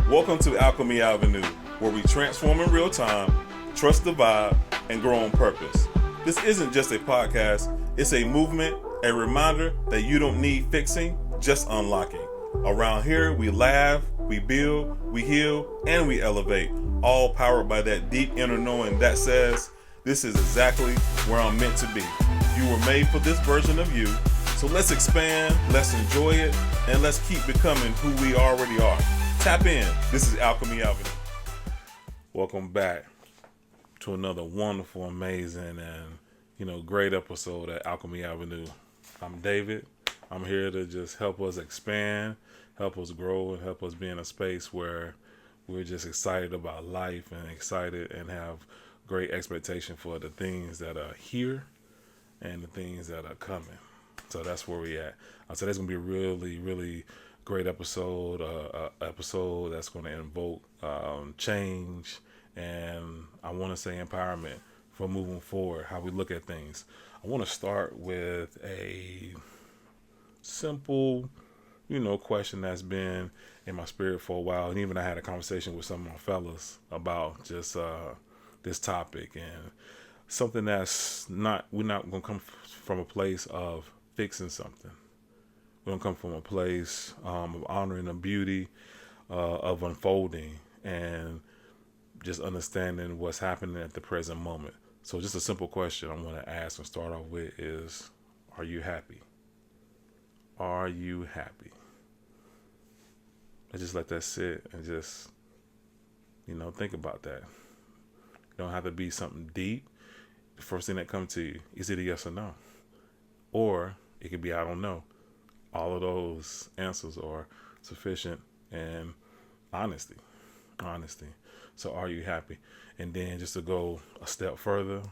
Welcome to Alchemy Avenue, where we transform in real time, trust the vibe, and grow on purpose. This isn't just a podcast, it's a movement, a reminder that you don't need fixing, just unlocking. Around here, we laugh, we build, we heal, and we elevate, all powered by that deep inner knowing that says, this is exactly where I'm meant to be. You were made for this version of you, so let's expand, let's enjoy it, and let's keep becoming who we already are. Tap in. This is Alchemy Avenue. Welcome back to another wonderful, amazing, and great episode at Alchemy Avenue. I'm David. I'm here to just help us expand, help us grow, and help us be in a space where we're just excited about life and excited and have great expectation for the things that are here and the things that are coming. So that's where we at. Today's gonna be a really, really great episode. Episode that's gonna invoke change, and I want to say empowerment for moving forward. How we look at things. I want to start with a simple, question that's been in my spirit for a while, and even I had a conversation with some of my fellas about just this topic, and something that's we're not gonna come from a place of fixing something. We don't come from a place of honoring the beauty of unfolding and just understanding what's happening at the present moment. So just a simple question I want to ask and start off with is, are you happy? Are you happy? I just let that sit and just, think about that. You don't have to be something deep. The first thing that comes to you is either yes or no. Or it could be I don't know. All of those answers are sufficient, and honesty. So are you happy? And then just to go a step further,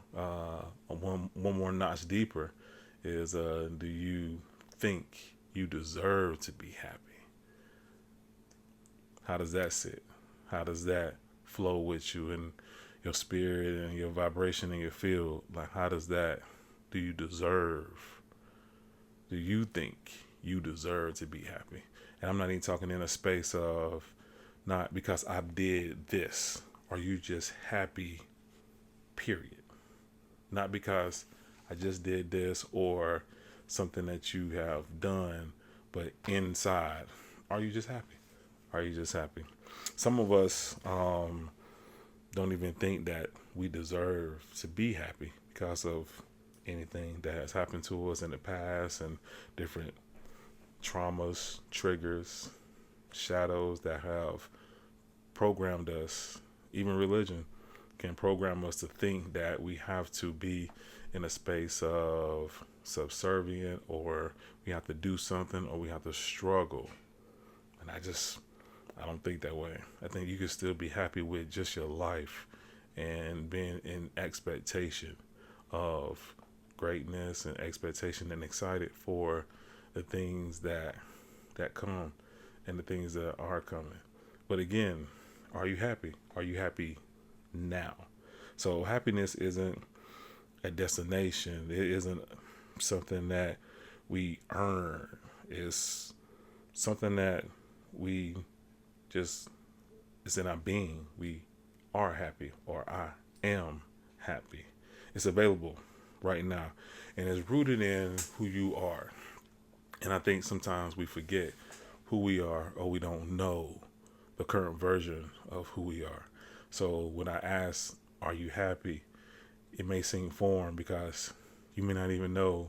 one more notch deeper is, do you think you deserve to be happy? How does that sit? How does that flow with you and your spirit and your vibration in your field? Like, do you deserve? Do you think you deserve to be happy? And I'm not even talking in a space of not because I did this. Are you just happy, period? Not because I just did this or something that you have done, but inside, are you just happy? Are you just happy? Some of us don't even think that we deserve to be happy because of anything that has happened to us in the past and different traumas, triggers, shadows that have programmed us. Even religion can program us to think that we have to be in a space of subservient, or we have to do something, or we have to struggle. And I don't think that way. I think you can still be happy with just your life and being in expectation of greatness and expectation and excited for the things that come and the things that are coming. But again, are you happy? Are you happy now? So happiness isn't a destination. It isn't something that we earn. It's something that it's in our being. We are happy, or I am happy. It's available right now, and it's rooted in who you are. And I think sometimes we forget who we are, or we don't know the current version of who we are. So when I ask, are you happy? It may seem foreign because you may not even know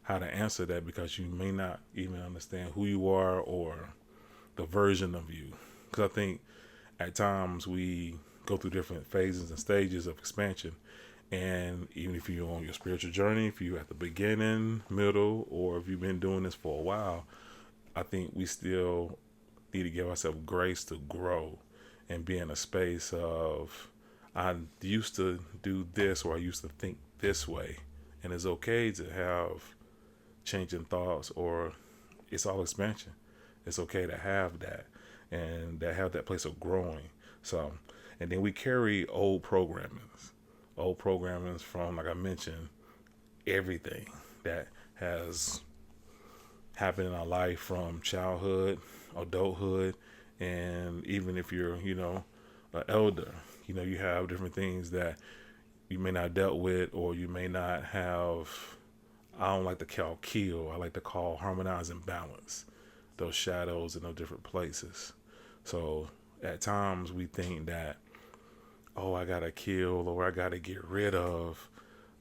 how to answer that, because you may not even understand who you are or the version of you. Because I think at times we go through different phases and stages of expansion. And even if you're on your spiritual journey, if you're at the beginning, middle, or if you've been doing this for a while, I think we still need to give ourselves grace to grow and be in a space of, I used to do this, or I used to think this way. And it's okay to have changing thoughts, or it's all expansion. It's okay to have that and to have that place of growing. So, and then we carry old programmings from, like I mentioned, everything that has happened in our life from childhood, adulthood, And even if you're, an elder, you have different things that you may not dealt with, or you may not have. I don't like to call kill. I like to call harmonize and balance those shadows in those different places. So at times we think that, oh, I gotta kill or I gotta get rid of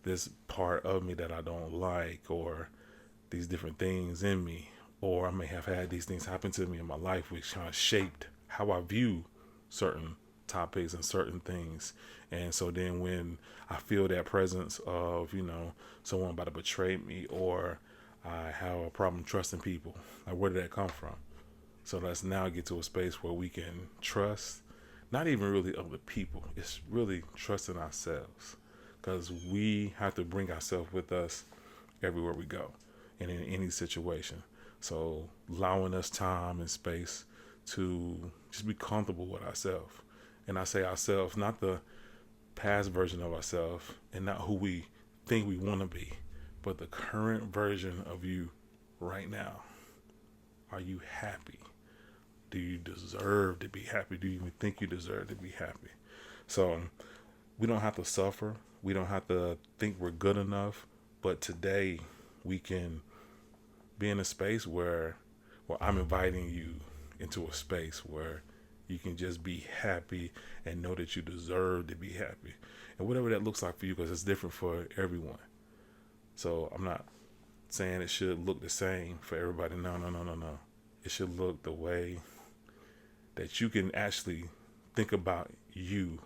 this part of me that I don't like, or these different things in me, or I may have had these things happen to me in my life which kind of shaped how I view certain topics and certain things. And so then when I feel that presence of, someone about to betray me, or I have a problem trusting people, like, where did that come from? So let's now get to a space where we can trust, not even really other people, it's really trusting ourselves, because we have to bring ourselves with us everywhere we go and in any situation. So allowing us time and space to just be comfortable with ourselves. And I say ourselves, not the past version of ourselves and not who we think we want to be, but the current version of you right now. Are you happy? Do you deserve to be happy? Do you even think you deserve to be happy? So we don't have to suffer. We don't have to think we're good enough. But today we can be in a space where I'm inviting you into a space where you can just be happy and know that you deserve to be happy. And whatever that looks like for you, because it's different for everyone. So I'm not saying it should look the same for everybody. No. It should look the way that you can actually think about you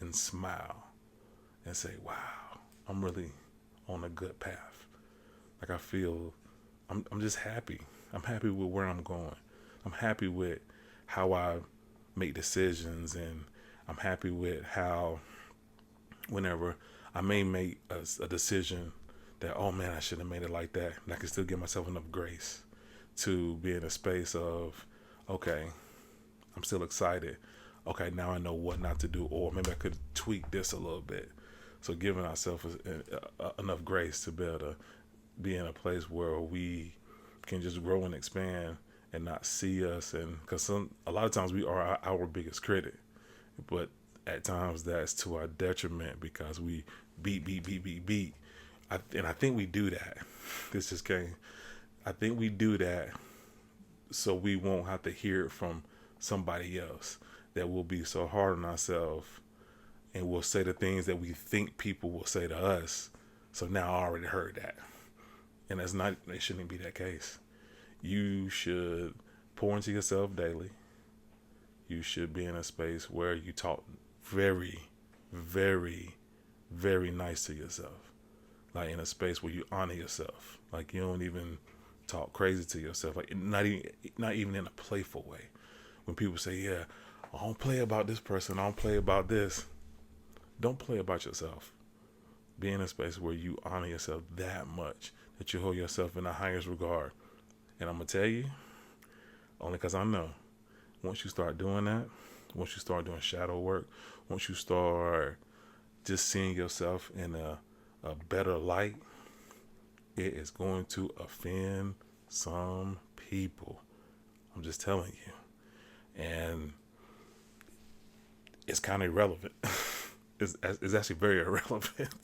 and smile and say, wow, I'm really on a good path. Like, I feel I'm just happy. I'm happy with where I'm going. I'm happy with how I make decisions, and I'm happy with how whenever I may make a decision that, oh man, I shouldn't have made it like that, and I can still give myself enough grace to be in a space of, okay, I'm still excited. Okay, now I know what not to do, or maybe I could tweak this a little bit. So giving ourselves enough grace to be able to be in a place where we can just grow and expand and not see us. And because a lot of times we are our biggest critic, but at times that's to our detriment, because we beat. And I think we do that. This just came. I think we do that so we won't have to hear it from somebody else, that we'll be so hard on ourselves and we'll say the things that we think people will say to us. So now I already heard that. And it shouldn't be that case. You should pour into yourself daily. You should be in a space where you talk very, very, very nice to yourself. Like, in a space where you honor yourself. Like, you don't even talk crazy to yourself. Like, not even in a playful way. When people say, yeah, I don't play about this person, I don't play about this. Don't play about yourself. Be in a space where you honor yourself that much, that you hold yourself in the highest regard. And I'm going to tell you, only because I know, once you start doing that, once you start doing shadow work, once you start just seeing yourself in a better light, it is going to offend some people. I'm just telling you. And it's kind of irrelevant. It's actually very irrelevant.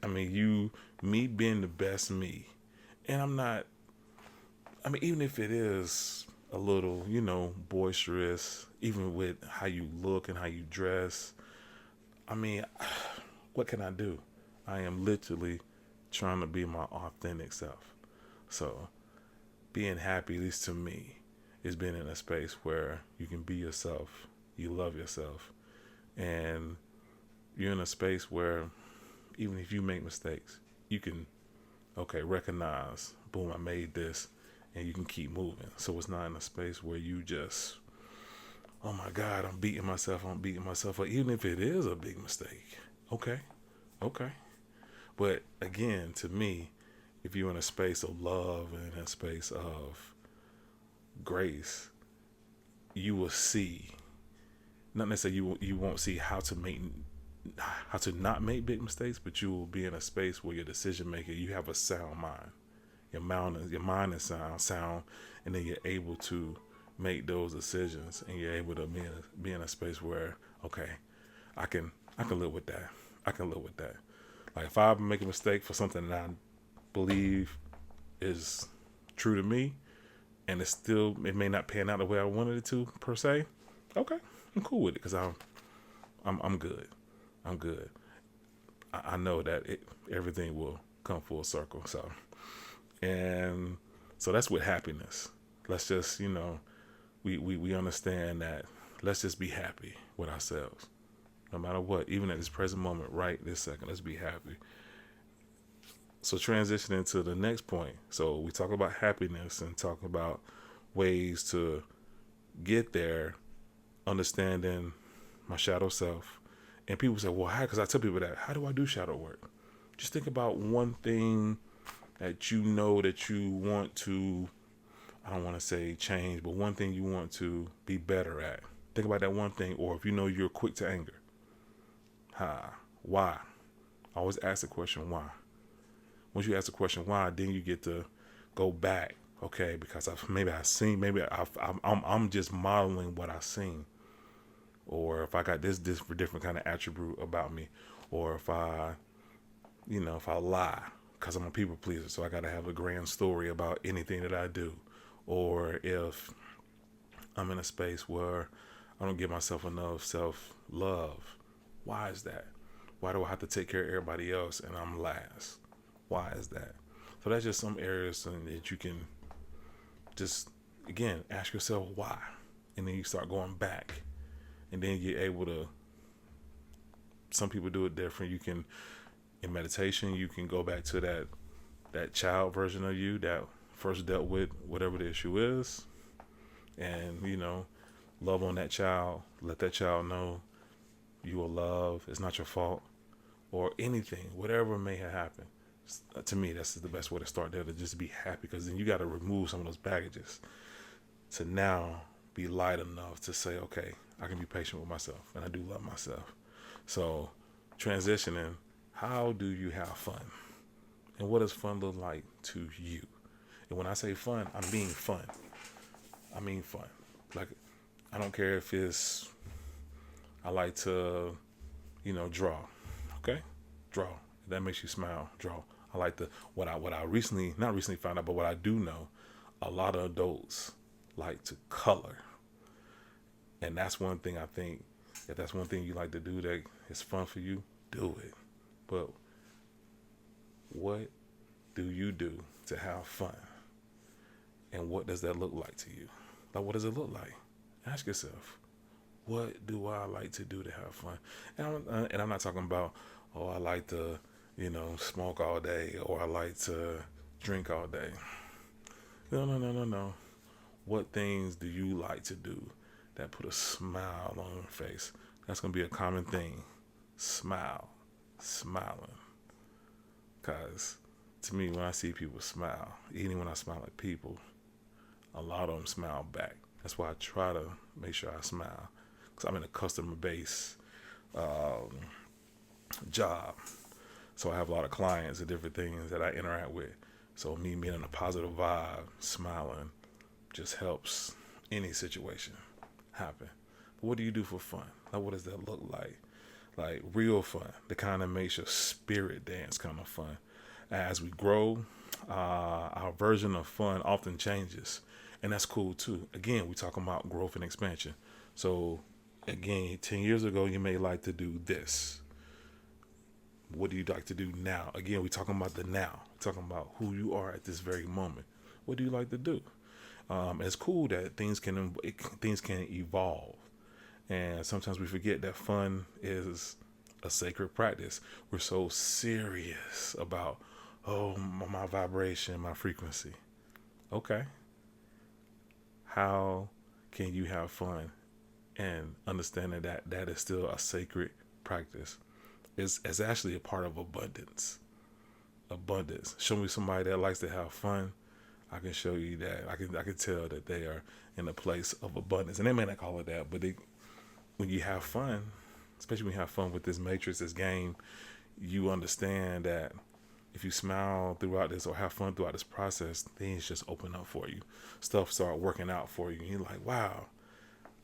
I mean, me being the best me, and even if it is a little, boisterous, even with how you look and how you dress, I mean, what can I do? I am literally trying to be my authentic self. So being happy, at least to me, is being in a space where you can be yourself, you love yourself, and you're in a space where even if you make mistakes, you can, recognize, boom, I made this, and you can keep moving. So it's not in a space where you just, oh my God, I'm beating myself up, even if it is a big mistake. Okay. But again, to me, if you're in a space of love and in a space of grace, you will see, not necessarily you won't see how to not make big mistakes, but you will be in a space where your decision making, you have a sound mind. Your mind is sound, and then you're able to make those decisions, and you're able to be in a space where, okay, I can live with that. I can live with that. Like if I make a mistake for something that I believe is true to me, and it may not pan out the way I wanted it to per se. Okay, I'm cool with it because I'm good. I'm good. I know that everything will come full circle. And so that's with happiness. Let's just, we understand that. Let's just be happy with ourselves, no matter what. Even at this present moment, right this second, let's be happy. So transitioning to the next point. So we talk about happiness and talk about ways to get there, understanding my shadow self. And people say, well, how? Because I tell people that, how do I do shadow work? Just think about one thing that you know that you want to, I don't want to say change, but one thing you want to be better at. Think about that one thing. Or if you know you're quick to anger. Why? Always ask the question, why? Once you ask the question why, then you get to go back. Okay, because I'm just modeling what I've seen, or if I got this different kind of attribute about me, or if I lie because I'm a people pleaser, so I got to have a grand story about anything that I do, or if I'm in a space where I don't give myself enough self-love. Why is that? Why do I have to take care of everybody else and I'm last? Why is that? So that's just some areas that you can just, again, ask yourself why. And then you start going back. And then you're able to, some people do it different. You can, in meditation, you can go back to that child version of you that first dealt with whatever the issue is. And, love on that child. Let that child know you are loved. It's not your fault. Or anything, whatever may have happened. To me, that's the best way to start there, to just be happy, because then you got to remove some of those baggages to now be light enough to say, okay, I can be patient with myself, and I do love myself. So transitioning, how do you have fun? And what does fun look like to you? And when I say fun, I mean fun. I mean fun. Like, I don't care if it's, I like to, draw. Okay? Draw. If that makes you smile, draw. I like what I not recently found out, but what I do know, a lot of adults like to color. And that's one thing I think, if that's one thing you like to do that is fun for you, do it. But what do you do to have fun? And what does that look like to you? Like, what does it look like? Ask yourself, what do I like to do to have fun? And I'm not talking about, I like to, smoke all day, or I like to drink all day. No. What things do you like to do that put a smile on your face? That's going to be a common thing. Smiling. Because to me, when I see people smile, even when I smile at people, a lot of them smile back. That's why I try to make sure I smile. Because I'm in a customer-based job. So I have a lot of clients and different things that I interact with. So me being in a positive vibe, smiling, just helps any situation happen. But what do you do for fun? Like, what does that look like? Like real fun, the kind that makes your spirit dance kind of fun. As we grow, our version of fun often changes. And that's cool too. Again, we're talking about growth and expansion. So again, 10 years ago, you may like to do this. What do you like to do now? Again, we're talking about the now. We're talking about who you are at this very moment. What do you like to do? It's cool that things can evolve. And sometimes we forget that fun is a sacred practice. We're so serious about, my vibration, my frequency. Okay. How can you have fun and understanding that is still a sacred practice? It's actually a part of abundance. Show me somebody that likes to have fun. I can show you that. I can tell that they are in a place of abundance. And they may not call it that, but when you have fun, especially when you have fun with this matrix, this game, you understand that if you smile throughout this or have fun throughout this process, things just open up for you. Stuff start working out for you. And you're like, wow,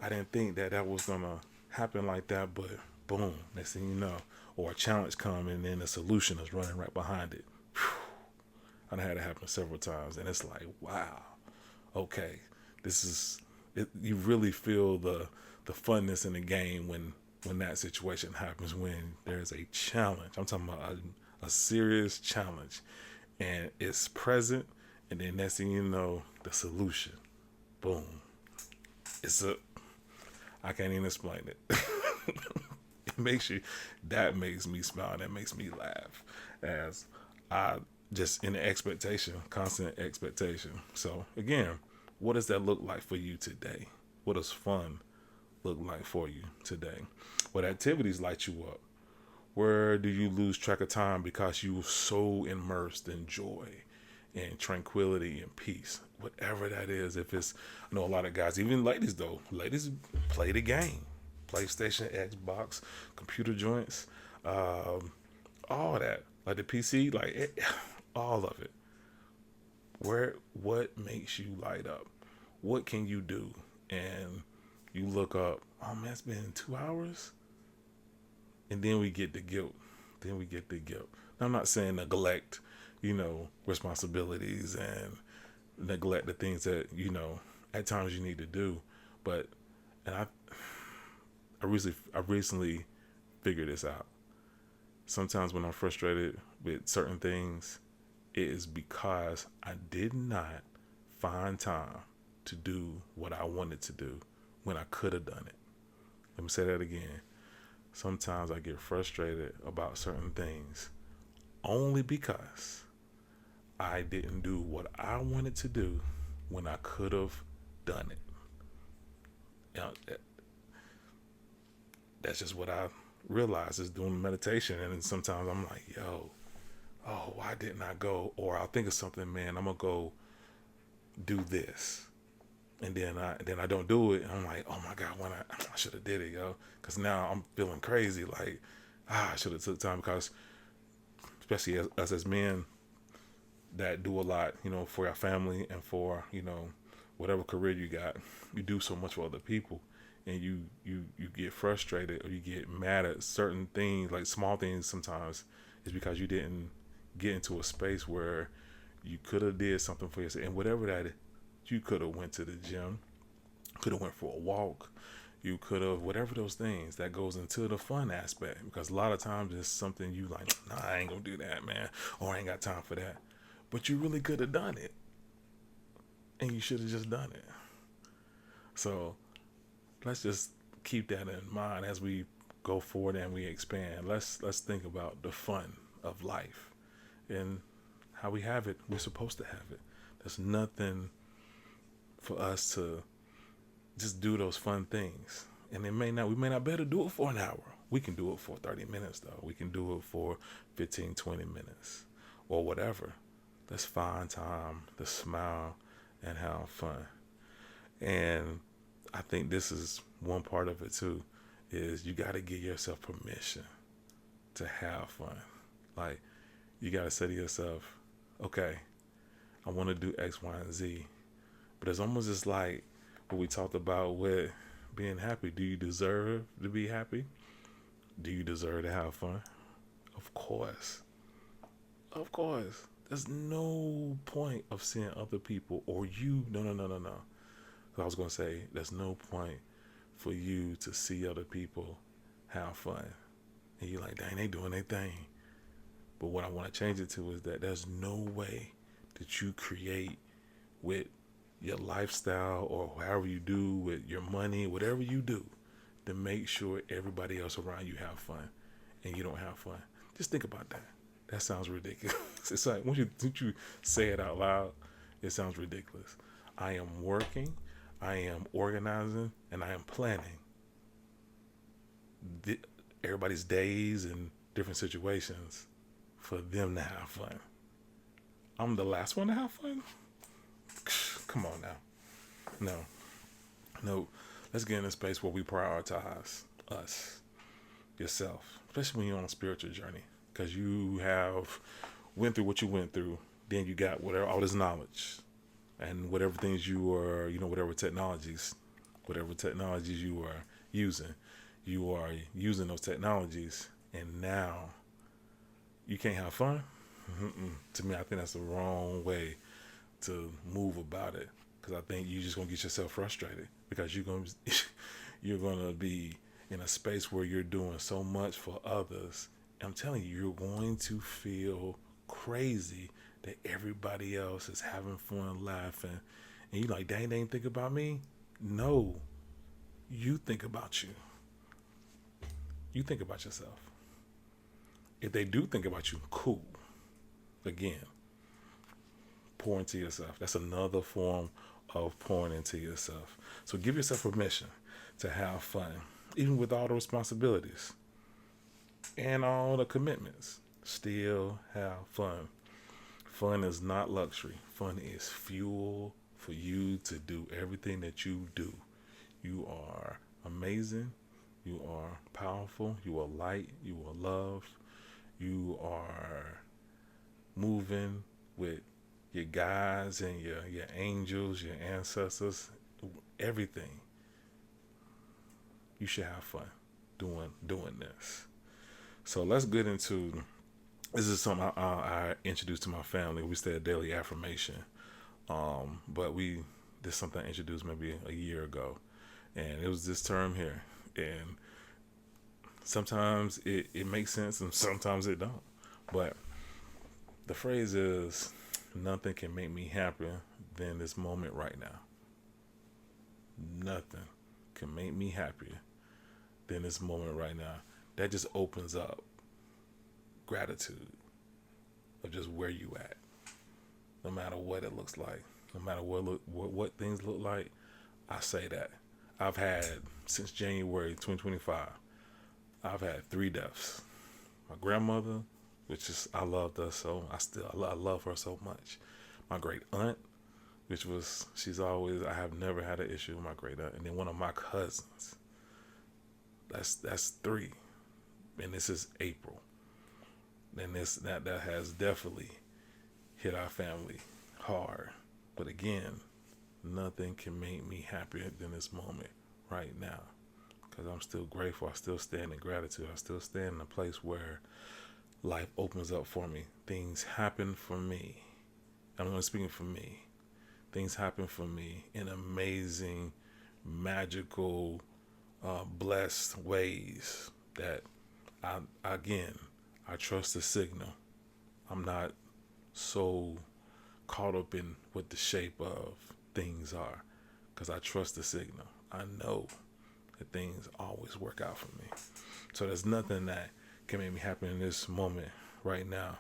I didn't think that was going to happen like that, but boom, next thing you know, or a challenge come and then the solution is running right behind it. I've had it happen several times, and it's like, wow, okay, this is it. You really feel the funness in the game when that situation happens, when there's a challenge. I'm talking about a serious challenge, and it's present, and then next thing you know, the solution, boom. I can't even explain it. That makes me smile, that makes me laugh, as I just in the expectation, constant expectation. So again, what does that look like for you today? What does fun look like for you today? What activities light you up? Where do you lose track of time because you were so immersed in joy and tranquility and peace? Whatever that is. If it's, I know a lot of guys, even ladies though, ladies play the game. PlayStation, Xbox, computer joints, all that. Like the PC, all of it. What makes you light up? What can you do? And you look up, oh man, it's been 2 hours. And then we get the guilt. Now, I'm not saying neglect, responsibilities and neglect the things that, at times you need to do. But, and I recently figured this out. Sometimes when I'm frustrated with certain things, it is because I did not find time to do what I wanted to do when I could have done it. Let me say that again. Sometimes I get frustrated about certain things only because I didn't do what I wanted to do when I could have done it. Now, that's just what I realized is doing meditation. And then sometimes I'm like, why didn't I go? Or I'll think of something, man, I'm going to go do this. And then I don't do it. And I'm like, oh my God, I should have did it, Because now I'm feeling crazy. Like, I should have took time, because especially us as men that do a lot, for our family and for, whatever career you got, you do so much for other people. And you get frustrated or you get mad at certain things, like small things sometimes, is because you didn't get into a space where you could have did something for yourself. And whatever that is, you could have went to the gym, could have went for a walk, you could have, whatever those things, that goes into the fun aspect. Because a lot of times it's something you like, nah, I ain't gonna do that, man, or I ain't got time for that. But you really could have done it. And you should have just done it. So let's just keep that in mind as we go forward and we expand. Let's think about the fun of life and how we have it. We're supposed to have it. There's nothing for us to just do those fun things. And we may not be able to do it for an hour. We can do it for 30 minutes though. We can do it for 15, 20 minutes or whatever. Let's find time to smile and have fun. And I think this is one part of it too, is you got to give yourself permission to have fun. Like, you got to say to yourself, okay, I want to do X, Y, and Z. But it's almost just like what we talked about with being happy. Do you deserve to be happy? Do you deserve to have fun? Of course. Of course. There's no point of seeing other people or you. No. I was going to say, there's no point for you to see other people have fun. And you're like, dang, they doing their thing. But what I want to change it to is that there's no way that you create with your lifestyle or however you do with your money, whatever you do, to make sure everybody else around you have fun and you don't have fun. Just think about that. That sounds ridiculous. It's like, once you say it out loud, it sounds ridiculous. I am working, I am organizing, and I am planning everybody's days and different situations for them to have fun. I'm the last one to have fun? Come on now. No. Let's get in a space where we prioritize us, yourself, especially when you're on a spiritual journey, because you have went through what you went through, then you got whatever all this knowledge and whatever things you are, whatever technologies you are using, you are using those technologies, and now you can't have fun. To me, I think that's the wrong way to move about it, because I think you're just gonna get yourself frustrated because you're gonna be in a space where you're doing so much for others. I'm telling you, you're going to feel crazy that everybody else is having fun, laughing, and you're like, dang, they ain't think about me. No, you think about you. You think about yourself. If they do think about you, cool. Again, pour into yourself. That's another form of pouring into yourself. So give yourself permission to have fun, even with all the responsibilities and all the commitments. Still have fun. Fun is not luxury. Fun is fuel for you to do everything that you do. You are amazing. You are powerful. You are light. You are loved. You are moving with your guides and your angels, your ancestors, everything. You should have fun doing this. So let's get into, this is something I introduced to my family. We said daily affirmation, but this is something I introduced maybe a year ago, and it was this term here. And sometimes it makes sense and sometimes it don't. But the phrase is, nothing can make me happier than this moment right now. Nothing can make me happier than this moment right now. That just opens up gratitude of just where you at. No matter what it looks like, no matter what things look like, I say that. I've had, since January 2025, I've had 3 deaths. My grandmother, which is, I loved her so, I love her so much. My great aunt, which was, I have never had an issue with my great aunt. And then one of my cousins. That's 3. And this is April. And that has definitely hit our family hard. But again, nothing can make me happier than this moment right now, because I'm still grateful. I still stand in gratitude. I still stand in a place where life opens up for me. Things happen for me. I'm only speaking for me. Things happen for me in amazing, magical, blessed ways that I trust the signal. I'm not so caught up in what the shape of things are, because I trust the signal. I know that things always work out for me. So there's nothing that can make me happy in this moment right now.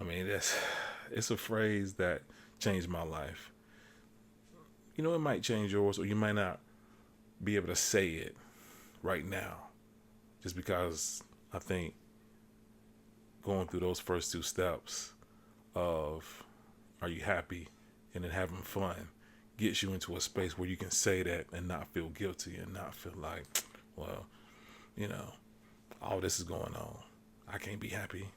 I mean, it's a phrase that changed my life. It might change yours, or you might not be able to say it right now, just because I think going through those first 2 steps of, are you happy, and then having fun, gets you into a space where you can say that and not feel guilty and not feel like, well, all this is going on, I can't be happy.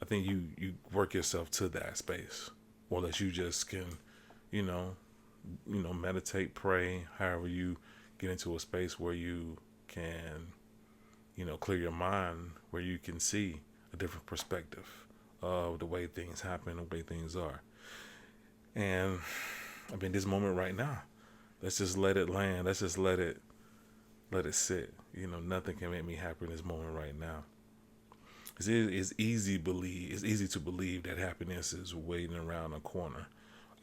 I think you work yourself to that space, or that you just can, meditate, pray, however you get into a space where you can, clear your mind, where you can see a different perspective of the way things happen, the way things are. And I mean, this moment right now, let's just let it land. Let's just let it sit. Nothing can make me happier in this moment right now. It's easy to believe that happiness is waiting around the corner,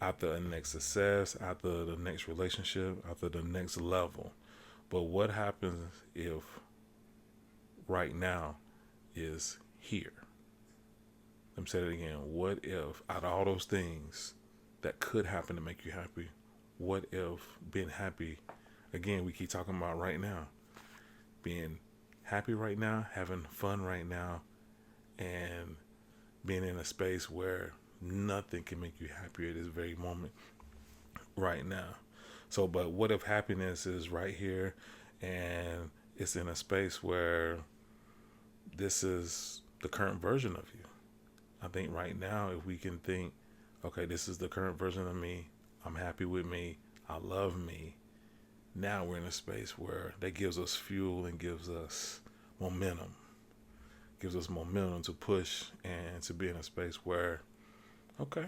after the next success, after the next relationship, after the next level. But what happens if right now is here? Let me say that again. What if, out of all those things that could happen to make you happy, what if being happy, again, we keep talking about right now, being happy right now, having fun right now, and being in a space where nothing can make you happier at this very moment right now. So, but what if happiness is right here, and it's in a space where this is the current version of you? I think right now, if we can think, okay, this is the current version of me, I'm happy with me, I love me. Now we're in a space where that gives us fuel and gives us momentum, to push and to be in a space where, okay,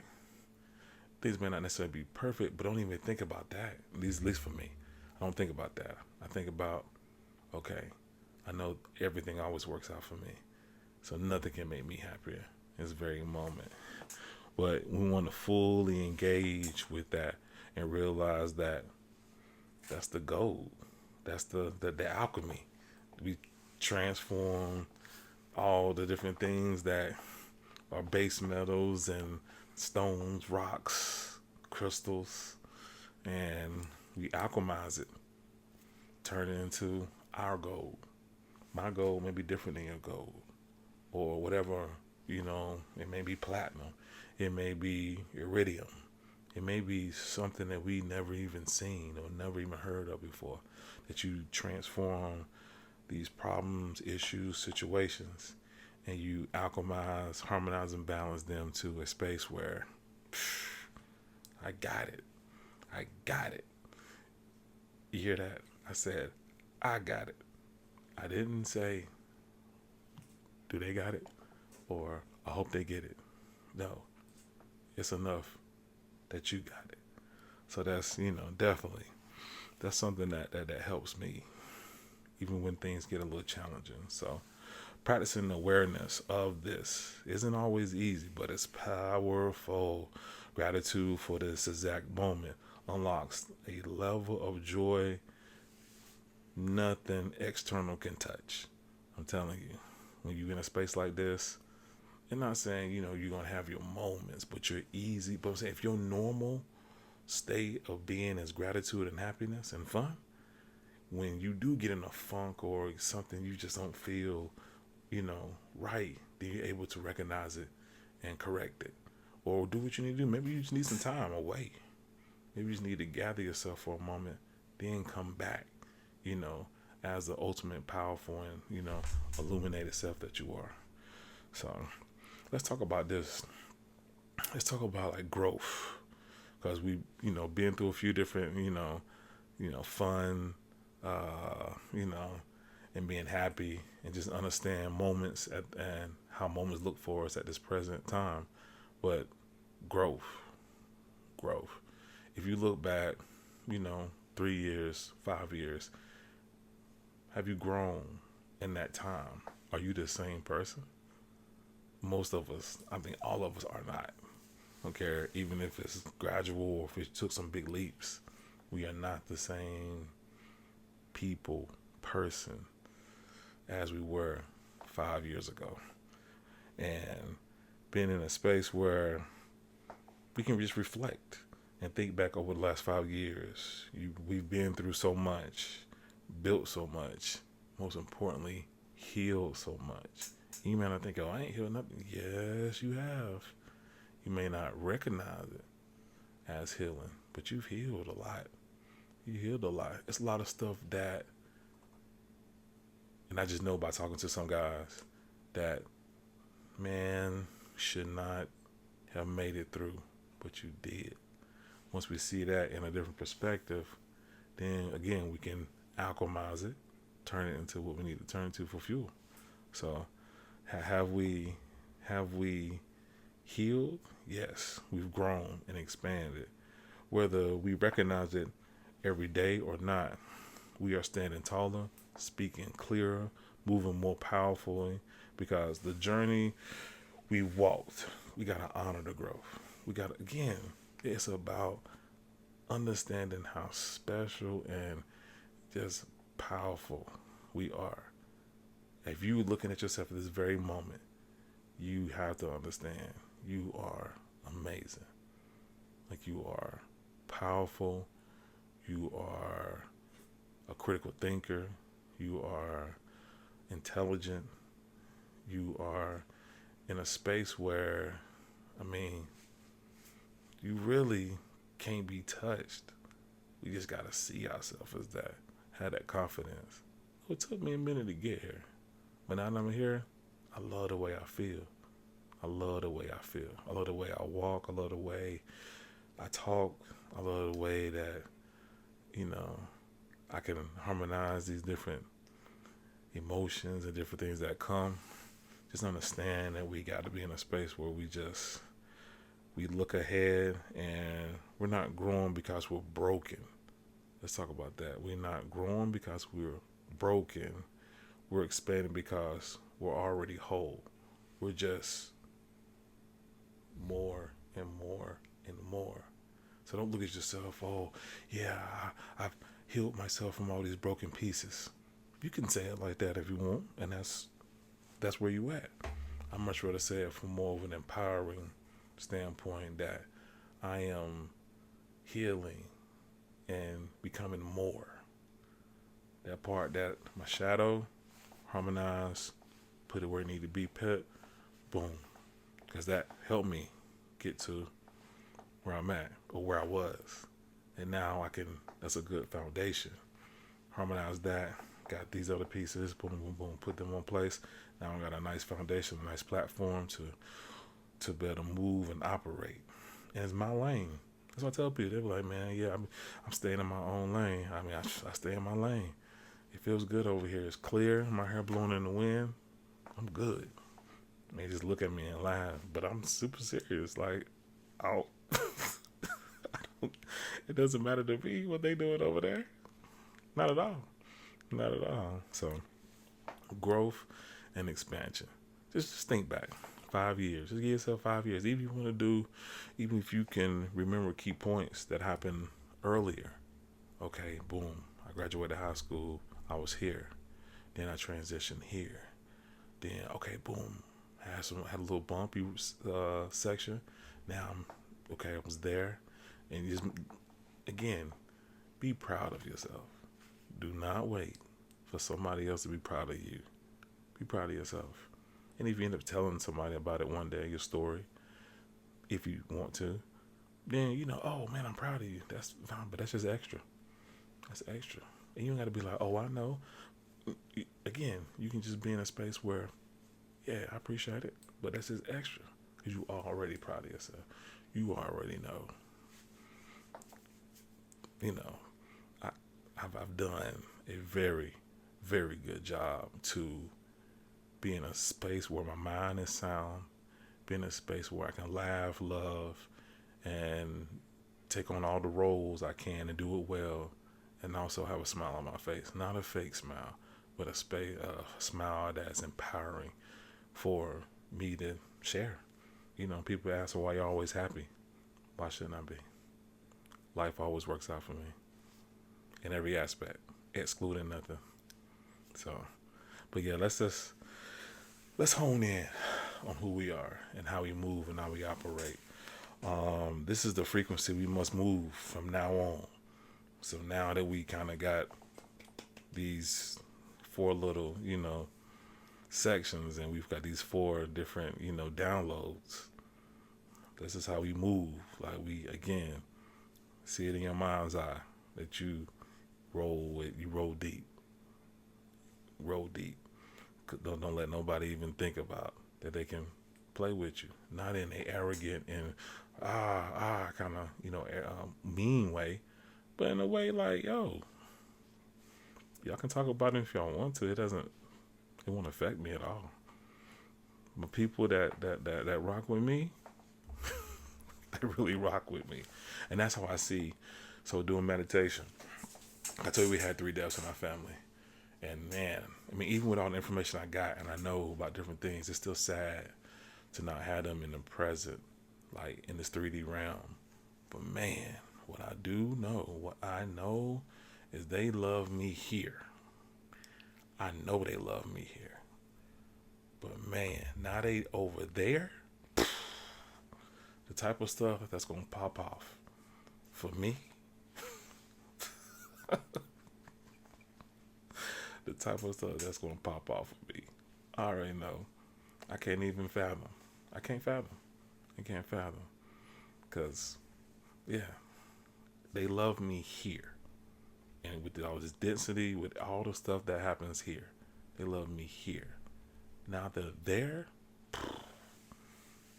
things may not necessarily be perfect, but don't even think about that. At least for me, I don't think about that. I think about, okay, I know everything always works out for me, so nothing can make me happier in this very moment. But we want to fully engage with that and realize that that's the gold. That's the alchemy. We transform all the different things that are base metals and stones, rocks, crystals, and we alchemize it, turn it into our gold. My gold may be different than your gold, or whatever, it may be platinum, it may be iridium, it may be something that we never even seen or never even heard of before, that you transform these problems, issues, situations, and you alchemize, harmonize, and balance them to a space where I got it. I got it. You hear that? I said, I got it. I didn't say, do they got it? Or I hope they get it. No. It's enough that you got it. So that's, definitely, that's something that helps me, even when things get a little challenging. So practicing awareness of this isn't always easy, but it's powerful. Gratitude for this exact moment unlocks a level of joy nothing external can touch. I'm telling you, when you're in a space like this, I'm not saying, you're going to have your moments, but you're easy. But I'm saying if your normal state of being is gratitude and happiness and fun, when you do get in a funk or something you just don't feel, right, then you're able to recognize it and correct it. Or do what you need to do. Maybe you just need some time away. Maybe you just need to gather yourself for a moment, then come back, as the ultimate powerful and, illuminated self that you are. So let's talk about this. Let's talk about like growth. Because we, been through a few different, fun, and being happy and just understand moments and how moments look for us at this present time. But growth. If you look back, 3 years, 5 years, have you grown in that time? Are you the same person? Most of us, I think all of us are not. I don't care, even if it's gradual or if it took some big leaps, we are not the same person as we were 5 years ago. And being in a space where we can just reflect and think back over the last 5 years. We've been through so much, built so much, most importantly, healed so much. You may not think, I ain't healed nothing. Yes, you have. You may not recognize it as healing, but you've healed a lot. You healed a lot. It's a lot of stuff that, and I just know by talking to some guys that, man, should not have made it through, but you did. Once we see that in a different perspective, then again, we can alchemize it, turn it into what we need to turn it to for fuel. So have we healed? Yes, we've grown and expanded. Whether we recognize it every day or not, we are standing taller, speaking clearer, moving more powerfully, because the journey we walked, we got to honor the growth. We got to, again, it's about understanding how special and just powerful we are. If you're looking at yourself at this very moment, you have to understand you are amazing. Like, you are powerful. You are a critical thinker. You are intelligent. You are in a space where, you really can't be touched. We just got to see ourselves as that, have that confidence. It took me a minute to get here, but now that I'm here, I love the way I feel. I love the way I feel. I love the way I walk. I love the way I talk. I love the way that, you know, I can harmonize these different emotions and different things that come. Just understand that we got to be in a space where we look ahead, and we're not growing because we're broken. Let's talk about that. We're not growing because we're broken. We're expanding because we're already whole. We're just more and more and more. So don't look at yourself, oh, yeah, I've healed myself from all these broken pieces. You can say it like that if you want, and that's where you at. I much rather say it from more of an empowering standpoint, that I am healing and becoming more. That part, that my shadow, harmonize, put it where it need to be, put, boom. Because that helped me get to where I'm at, or where I was. And now that's a good foundation. Harmonize that, got these other pieces, boom, boom, boom, put them on place. Now I got a nice foundation, a nice platform to be able to move and operate. And it's my lane. That's what I tell people. They're like, man, yeah, I'm staying in my own lane. I mean, I stay in my lane. It feels good over here. It's clear. My hair blowing in the wind. I'm good. They just look at me and laugh, but I'm super serious. Like, it doesn't matter to me what they doing over there. Not at all. Not at all. So, growth and expansion. Just think back. 5 years. Just give yourself 5 years. Even if you can remember key points that happened earlier. Okay, boom. I graduated high school. I was here. Then I transitioned here. Then, okay, boom. Had a little bumpy section. Now I was there. And just, again, be proud of yourself. Do not wait for somebody else to be proud of you. Be proud of yourself. And if you end up telling somebody about it one day, your story, if you want to, then, oh man, I'm proud of you. That's fine, but that's just extra. That's extra. And you don't got to be like, oh, I know. Again, you can just be in a space where, yeah, I appreciate it, but that's just extra, because you are already proud of yourself. You already know. I've done a very, very good job to be in a space where my mind is sound, be in a space where I can laugh, love, and take on all the roles I can and do it well, and also have a smile on my face. Not a fake smile, but a smile that's empowering for me to share. People ask, why you're always happy? Why shouldn't I be? Life always works out for me in every aspect, excluding nothing. So, but yeah, let's hone in on who we are and how we move and how we operate. This is the frequency we must move from now on. So now that we kind of got these 4 little, sections, and we've got these 4 different, downloads. This is how we move. Like, we, again, see it in your mind's eye that you roll deep. Roll deep. Don't let nobody even think about that they can play with you. Not in an arrogant and kind of mean way, but in a way like, yo, y'all can talk about it if y'all want to. It won't affect me at all. But people that rock with me, they really rock with me, and that's how I see. So doing meditation, I told you we had 3 deaths in our family. And man, I mean, even with all the information I got and I know about different things, it's still sad to not have them in the present, like in this 3D realm. But man, what I know is they love me here. I know they love me here. But man, now they over there, the type of stuff that's going to pop off for me. The type of stuff that's going to pop off of me. I already know. I can't even fathom. I can't fathom. Because, yeah, they love me here. And with all this density, with all the stuff that happens here, they love me here. Now they're there,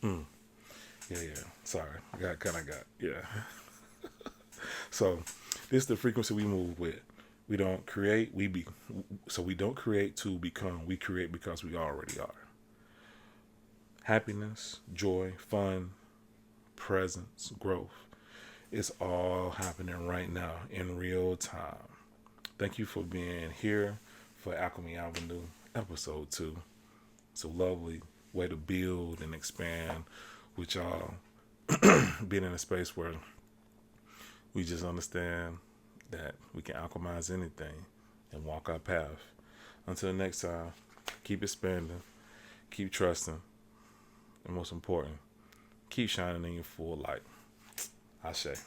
Yeah, yeah. Sorry, yeah. So, this is the frequency we move with. We don't create, we be. So we don't create to become. We create because we already are. Happiness, joy, fun, presence, growth. It's all happening right now in real time. Thank you for being here for Alchemy Avenue, episode 2. It's a lovely way to build and expand with y'all being in a space where we just understand that we can alchemize anything and walk our path. Until next time, keep expanding, keep trusting, and most important, keep shining in your full light. Ashe.